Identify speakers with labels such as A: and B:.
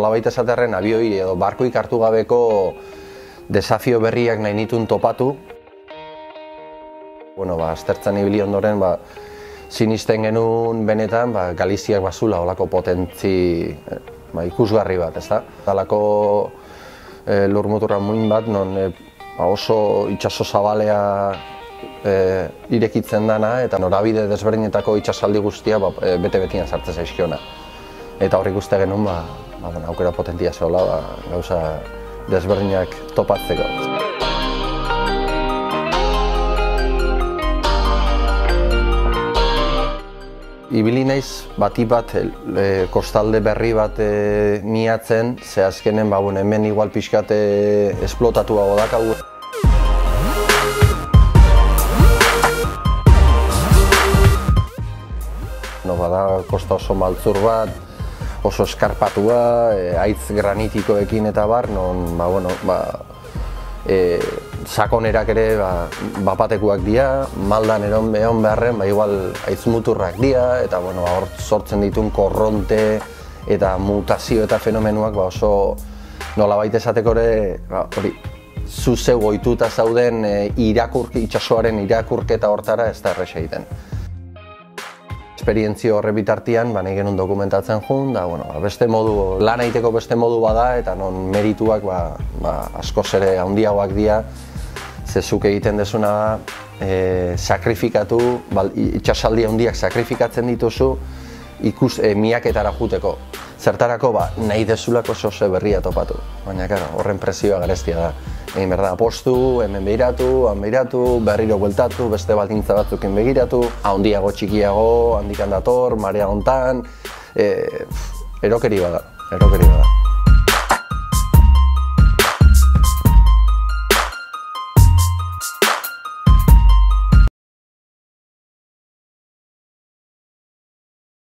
A: nolabait esaterren abioi edo barkoik hartu gabeko desafio berriak nahi nituen topatu. Aztertzen ibili ondoren, sinisten genuen benetan Galiziak bazula olako potentzi ikusgarri bat, ezta? Dalako lurmuturra muin bat, non oso itsaso zabalea irekitzen dana eta norabide desberdinetako itsasaldi guztia bete-betian sartzen zaizkiona. Eta hor ikuste genuen aukera potentia zegoela gauza desberdinak topatzeko. Ibili naiz batik bat kostalde berri bat miatzen, ze azkenen hemen igual pixkat esplotatuago dakagu. Bada kosta oso maltzur bat, oso eskarpatua, haitz granitikoekin eta bar, non sakonerak ere bapatekuak dira, maldan egon beharren igual haitz muturrak dira, eta hor sortzen dituen korronte eta mutazio eta fenomenuak oso nolabait esateko ere zu zeu ohituta zauden itsasoaren irakurketa hortara ez da erresa egiten. Esperientzio horre bitartian, nahi genuen dokumentatzen jun, lan egiteko beste modu bada eta non merituak askoz ere handiagoak dira, zezuk egiten dezuna sakrifikatu, itsasaldi handiak sakrifikatzen dituzu miaketara juteko. Zertarako nahi dezulako zoze berria topatu, baina horren presioa garestia da. Egin behar da, apostu, hemen behiratu, han behiratu, berriro bueltatu, beste baldintza batzukin begiratu, handiago txikiago, handikan dator, marea hontan, erokeri bada.